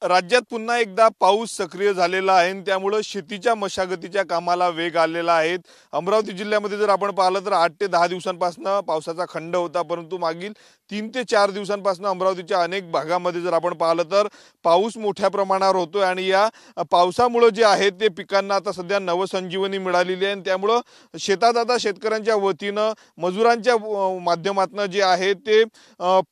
राज्यात पुन्हा एकदा पाऊस सक्रिय झालेला आहे आणि त्यामुळे शेतीच्या मशागतीच्या कामाला वेग आलेला आहे। अमरावती जिल्ह्यामध्ये जर आपण पाहिलं तर 8 ते 10 दिवसांपासून पावसाचा खंड होता, परंतु मागील 3 ते 4 दिवसांपासून अमरावतीच्या अनेक भागांमध्ये जर आपण पाहिलं तर पाऊस मोठ्या प्रमाणावर होतोय आणि या पावसामुळे जे आहे ते पिकांना आता सध्या नवसंजीवनी मिळालेली आहे। त्यामुळे शेतात आता शेतकऱ्यांच्या वतीने मजुरांच्या माध्यमातून जे आहे ते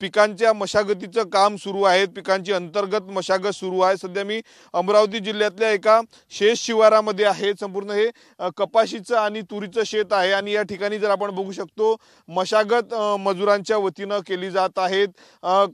पिकांच्या मशागतीचं काम सुरू आहे। पिकांची अंतर्गत मशागत सुरू आहे। सध्या मी अमरावती जिल्ह्यातल्या एका शेत शिवारामध्ये आहे। संपूर्ण हे कपाशीचं आणि तुरीचं शेत आहे आणि या ठिकाणी जर आपण बघू शकतो मशागत मजुरांच्या वतीने केली जात आहे।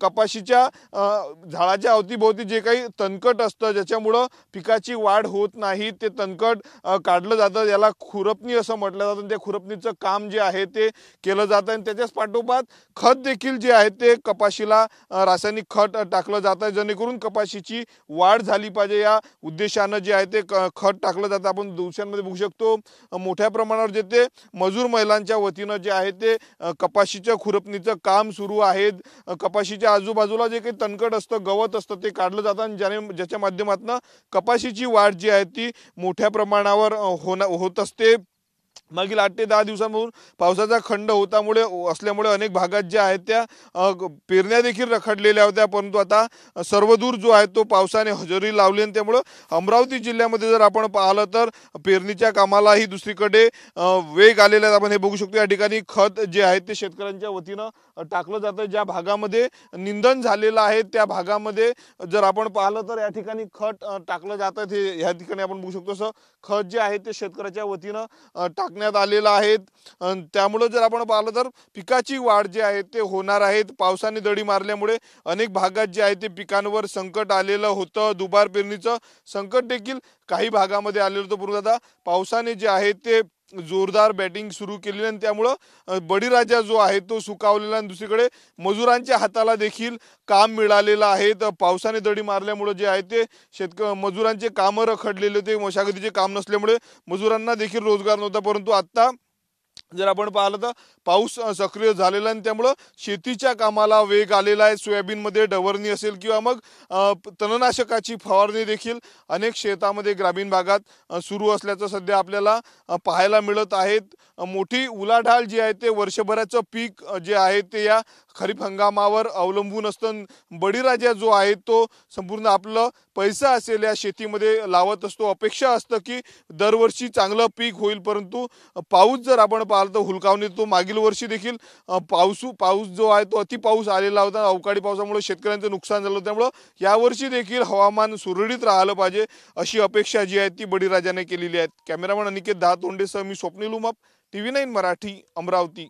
कपाशीच्या झाडाच्या अवतीभोवती जे काही तणकट असतं ज्याच्यामुळे पिकाची वाढ होत नाही ते तणकट काढलं जातं, याला खुरपणी असं म्हटलं जातं। त्या खुरपणीचं काम जे आहे ते केलं जातं आणि त्याच्याच पाठोपाठ खत देखील जे आहे ते कपाशीला रासायनिक खत टाकलं जातं जेणेकरून कपाशीची वाढ झाली पाहिजे या उद्देशाने जे आहे ते खत टाकलं जातं। आपण दिवसांमध्ये बघू शकतो मोठ्या प्रमाणावर जे ते मजूर महिलांच्या वतीने जे आहे ते कपाशीच्या खुरपणीचं काम सुरू आहे। कपाशीच्या आजूबाजूला जे काही तणकट असतं गवत असतं ते काढलं जातं आणि ज्याच्या माध्यमातून कपाशीची वाढ जी आहे ती मोठ्या प्रमाणावर होत असते। मागील 8 ते 10 दिवसांपासून पावसाचा खंड असल्यामुळे अनेक भागात ज्या आहेत त्या पेरण्या देखील रखडलेल्या होत्या, परंतु आता सर्वदूर जो आहे तो पावसाने हजेरी लावली आणि त्यामुळे अमरावती जिल्ह्यामध्ये जर आपण पाहिलं तर पेरणीच्या कामालाही दुसरीकडे वेग आलेला आहे। आपण हे बघू शकतो या ठिकाणी खत जे आहे ते शेतकऱ्यांच्या वतीने टाकलं जातं। ज्या भागामध्ये निंदन झालेलं आहे त्या भागामध्ये जर आपण पाहिलं तर या ठिकाणी खत टाकलं जातं। ते या ठिकाणी आपण बघू शकतो असं खत जे आहे ते शेतकऱ्याच्या वतीने टाकण्यात आलेला आहे। त्यामुळे जर आपण पाहिलं तर पिकाची वाढ जी आहे ते होणार आहे। पावसाने दडी मारल्यामुळे अनेक भागात जे आहे ते पिकांवर संकट आलेलं होतं, दुबार पेरणीचं संकट देखील काही भागामध्ये आलेलं होतं, परंतु आता पावसाने जे आहे ते जोरदार बॅटिंग सुरू केली आणि त्यामुळे बळीराजा जो आहे तो सुकावलेला आणि दुसरीकडे मजुरांच्या हाताला देखील काम मिळालेलं आहे। तर पावसाने दडी मारल्यामुळे जे आहे ते मजुरांचे कामं रखडलेले होते, मशागतीचे काम नसल्यामुळे मजुरांना देखील रोजगार नव्हता, परंतु आता जर आपण पाहिलं तर पाऊस सक्रिय झालेला आणि त्यामुळे शेतीच्या कामाला वेग आलेला आहे। सोयाबीनमध्ये डवरणी असेल किंवा मग तणनाशकाची फवारणी देखील अनेक शेतामध्ये ग्रामीण भागात सुरू असल्याचं सध्या आपल्याला पाहायला मिळत आहे। मोठी उलाढाल जी आहे ते वर्षभराचं पीक जे आहे ते या खरीप हंगामावर अवलंबून असतं। बळीराजा जो आहे तो संपूर्ण आपलं पैसा असेल या शेतीमध्ये लावत असतो, अपेक्षा असतं की दरवर्षी चांगलं पीक होईल, परंतु पाऊस जर आपण पाहिलं तर हुलकावणी तो मागील वर्षी देखील पाऊस जो आहे तो अति पाऊस आलेला होता। अवकाळी पावसामुळे शेतकऱ्यांचं नुकसान झालं, त्यामुळे यावर्षी देखील हवामान सुरळीत राहिलं पाहिजे अशी अपेक्षा जी आहे ती बळीराजाने केलेली आहे। कॅमेरामन अनिकेत दहातोंडेसह मी स्वप्नील उमाप, TV9 मराठी, अमरावती।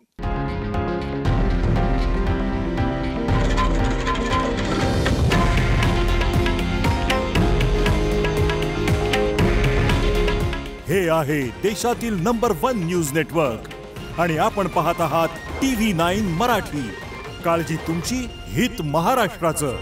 हे आहे देशातील नंबर 1 न्यूज नेटवर्क आणि आपण पाहत आहात TV9 मराठी। काळजी तुमची, हित महाराष्ट्राचं।